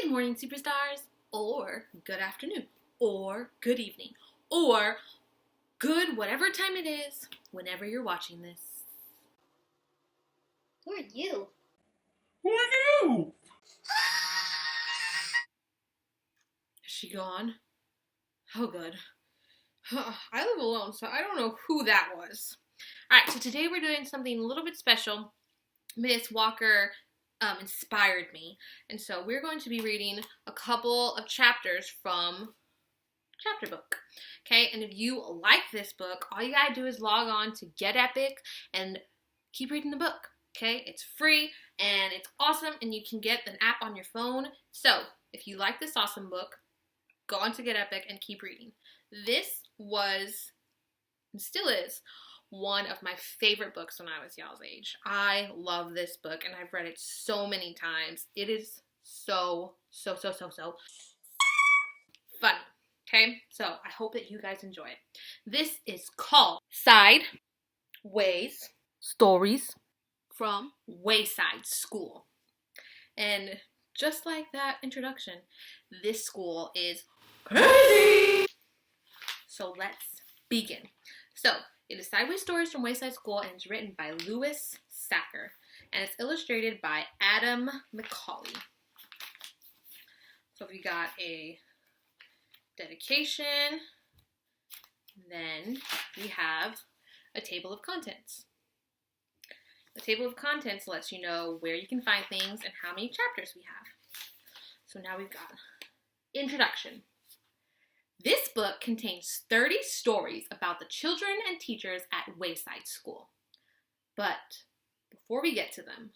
Good morning, superstars, or good afternoon, or good evening, or good whatever time it is whenever you're watching this. Who are you? Who are you? Is she gone? Oh, good. I live alone, so I don't know who that was. Alright, so today we're doing something a little bit special. Miss Walker inspired me, and so we're going to be reading a couple of chapters from chapter book. Okay, and if you like this book, all you gotta do is log on to Get Epic and keep reading the book. Okay, it's free and it's awesome, and you can get an app on your phone. So if you like this awesome book, go on to Get Epic and keep reading. This was, and still is, one of my favorite books when I was y'all's age. I love this book and I've read it so many times. It is so fun. Okay, so I hope that you guys enjoy it. This is called Sideways Stories from Wayside School. And just like that introduction, this school is crazy. So let's begin. So it is Sideways Stories from Wayside School, and it's written by Louis Sachar, and it's illustrated by Adam McCauley. So we got a dedication, then we have a table of contents. The table of contents lets you know where you can find things and how many chapters we have. So now we've got introduction. This book contains 30 stories about the children and teachers at Wayside School. But before we get to them,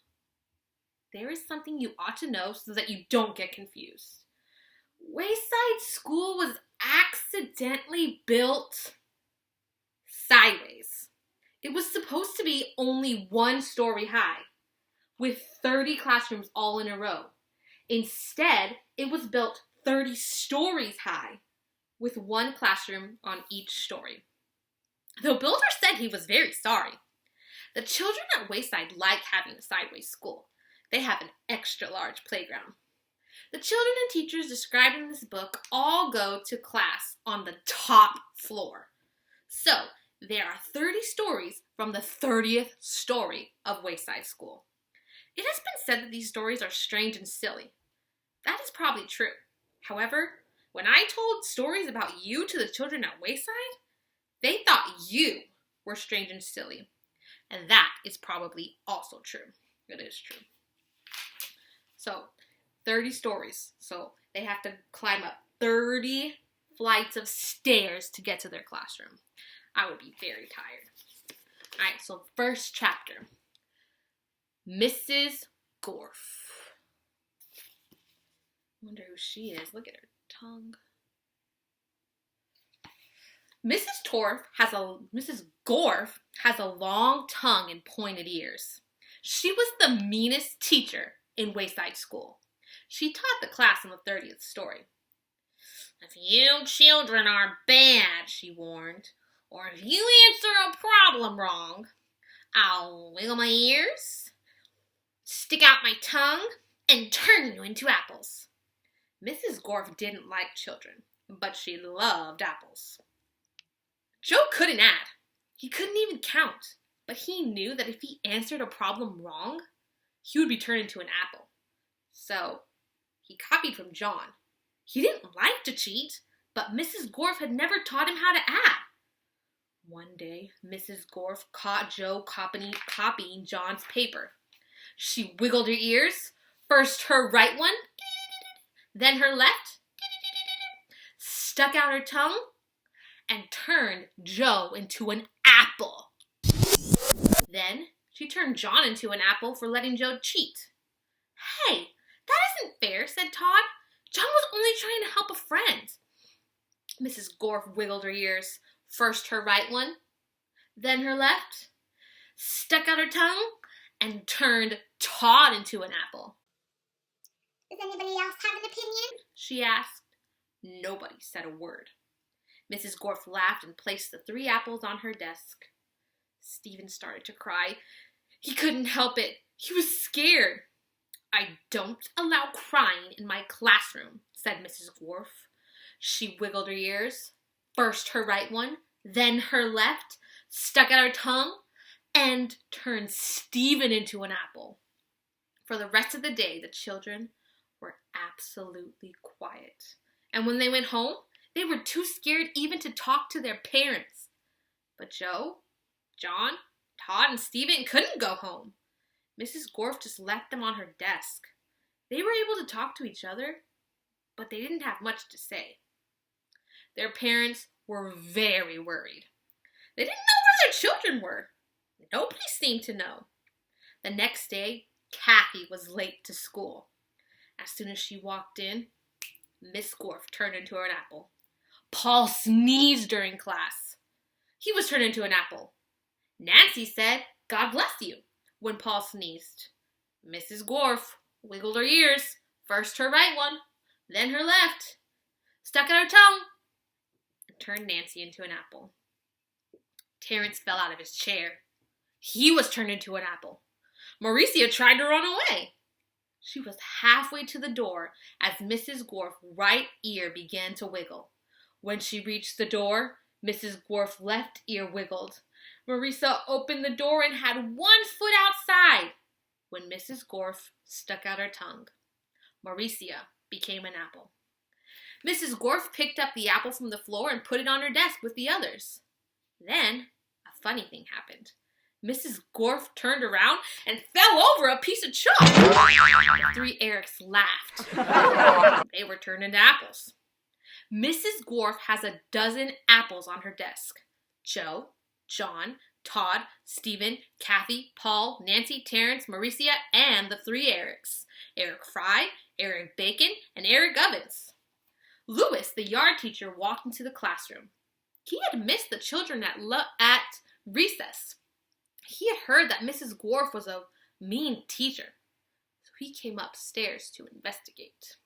there is something you ought to know so that you don't get confused. Wayside School was accidentally built sideways. It was supposed to be only 1 story high, with 30 classrooms all in a row. Instead, it was built 30 stories high, with 1 classroom on each story. The builder said he was very sorry. The children at Wayside like having a sideways school. They have an extra large playground. The children and teachers described in this book all go to class on the top floor. So, there are 30 stories from the 30th story of Wayside School. It has been said that these stories are strange and silly. That is probably true. However, when I told stories about you to the children at Wayside, they thought you were strange and silly. And that is probably also true. It is true. So, 30 stories. So, they have to climb up 30 flights of stairs to get to their classroom. I would be very tired. Alright, so first chapter. Mrs. Gorf. Wonder who she is. Look at her tongue. Mrs. Gorf has a long tongue and pointed ears. She was the meanest teacher in Wayside School. She taught the class on the 30th story. If you children are bad, she warned, or if you answer a problem wrong, I'll wiggle my ears, stick out my tongue, and turn you into apples. Mrs. Gorf didn't like children, but she loved apples. Joe couldn't add. He couldn't even count, but he knew that if he answered a problem wrong, he would be turned into an apple. So, he copied from John. He didn't like to cheat, but Mrs. Gorf had never taught him how to add. One day, Mrs. Gorf caught Joe copying John's paper. She wiggled her ears, first her right one, then her left, stuck out her tongue, and turned Joe into an apple. Then she turned John into an apple for letting Joe cheat. Hey, that isn't fair, said Todd. John was only trying to help a friend. Mrs. Gorf wiggled her ears, first her right one, then her left, stuck out her tongue, and turned Todd into an apple. Does anybody else have an opinion? She asked. Nobody said a word. Mrs. Gorf laughed and placed the 3 apples on her desk. Stephen started to cry. He couldn't help it. He was scared. "I don't allow crying in my classroom," said Mrs. Gorf. She wiggled her ears, first her right one, then her left, stuck out her tongue, and turned Stephen into an apple. For the rest of the day, the children were absolutely quiet. And when they went home, they were too scared even to talk to their parents. But Joe, John, Todd, and Stephen couldn't go home. Mrs. Gorf just left them on her desk. They were able to talk to each other, but they didn't have much to say. Their parents were very worried. They didn't know where their children were. Nobody seemed to know. The next day, Kathy was late to school. As soon as she walked in, Miss Gorf turned into an apple. Paul sneezed during class. He was turned into an apple. Nancy said, "God bless you," when Paul sneezed. Mrs. Gorf wiggled her ears, first her right one, then her left, stuck out her tongue, and turned Nancy into an apple. Terrence fell out of his chair. He was turned into an apple. Mauricia tried to run away. She was halfway to the door as Mrs. Gorf's right ear began to wiggle. When she reached the door, Mrs. Gorf's left ear wiggled. Mauricia opened the door and had one foot outside when Mrs. Gorf stuck out her tongue. Mauricia became an apple. Mrs. Gorf picked up the apple from the floor and put it on her desk with the others. Then a funny thing happened. Mrs. Gorf turned around and fell over a piece of chalk. The three Erics laughed. They were turned into apples. Mrs. Gorf has a dozen apples on her desk. Joe, John, Todd, Stephen, Kathy, Paul, Nancy, Terrence, Mauricia, and the three Erics. Eric Fry, Eric Bacon, and Eric Ovens. Louis, the yard teacher, walked into the classroom. He had missed the children at recess. He had heard that Mrs. Gorf was a mean teacher, so he came upstairs to investigate.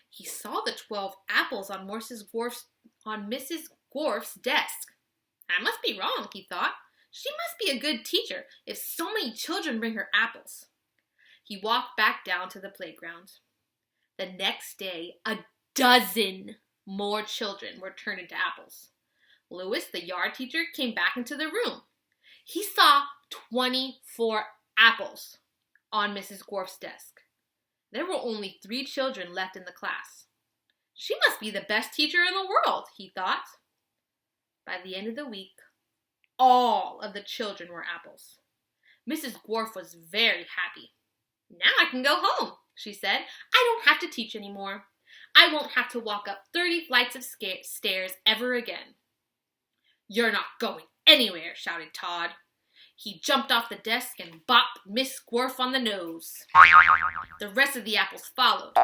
He saw the 12 apples on Mrs. Gorf's desk. "I must be wrong," he thought. "She must be a good teacher if so many children bring her apples." He walked back down to the playground. The next day, a dozen more children were turned into apples. Louis, the yard teacher, came back into the room. He saw 24 apples on Mrs. Gorf's desk. There were only 3 children left in the class. She must be the best teacher in the world, he thought. By the end of the week, all of the children were apples. Mrs. Gorf was very happy. "Now I can go home," she said. "I don't have to teach anymore. I won't have to walk up 30 flights of stairs ever again." "You're not going anywhere," shouted Todd. He jumped off the desk and bopped Miss Gorf on the nose. The rest of the apples followed.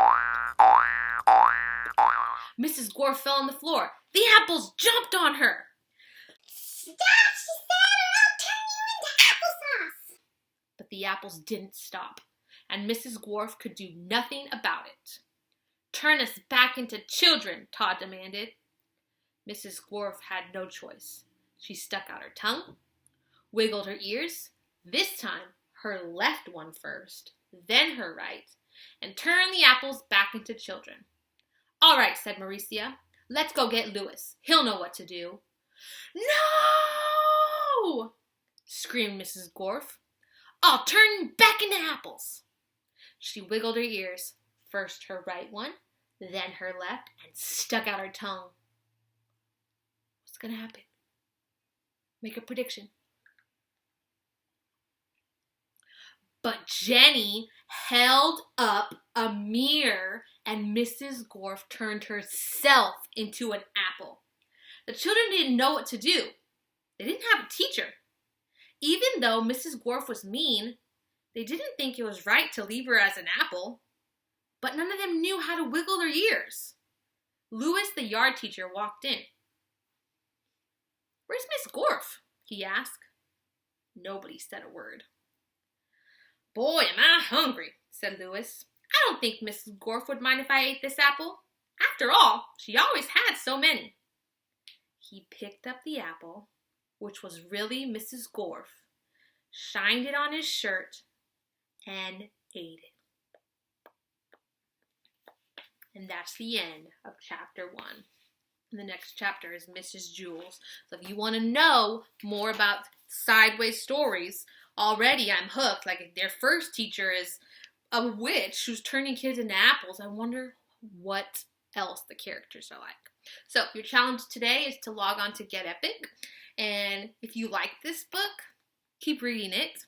Mrs. Gorf fell on the floor. The apples jumped on her. "Stop," she said, "or I'll turn you into applesauce." But the apples didn't stop, and Mrs. Gorf could do nothing about it. "Turn us back into children," Todd demanded. Mrs. Gorf had no choice. She stuck out her tongue, wiggled her ears, this time her left one first, then her right, and turned the apples back into children. "All right," said Mauricia. "Let's go get Louis. He'll know what to do." "No!" screamed Mrs. Gorf. "I'll turn you back into apples." She wiggled her ears, first her right one, then her left, and stuck out her tongue. What's going to happen? Make a prediction. But Jenny held up a mirror and Mrs. Gorf turned herself into an apple. The children didn't know what to do. They didn't have a teacher. Even though Mrs. Gorf was mean, they didn't think it was right to leave her as an apple. But none of them knew how to wiggle their ears. Louis, the yard teacher, walked in. "Where's Miss Gorf?" he asked. Nobody said a word. "Boy, am I hungry," said Louis. "I don't think Mrs. Gorf would mind if I ate this apple. After all, she always had so many." He picked up the apple, which was really Mrs. Gorf, shined it on his shirt, and ate it. And that's the end of chapter 1. And the next chapter is Mrs. Jewls. So if you want to know more about Sideways stories, already I'm hooked. Like, their first teacher is a witch who's turning kids into apples. I wonder what else the characters are like. So your challenge today is to log on to Get Epic. And if you like this book, keep reading it.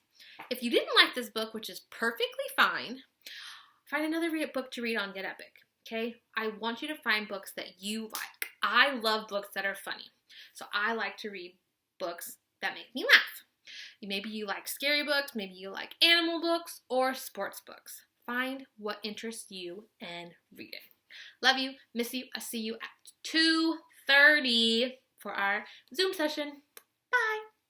If you didn't like this book, which is perfectly fine, find another book to read on Get Epic. Okay? I want you to find books that you like. I love books that are funny. So I like to read books that make me laugh. Maybe you like scary books, maybe you like animal books, or sports books. Find what interests you and read it. Love you, miss you. I'll see you at 2:30 for our Zoom session.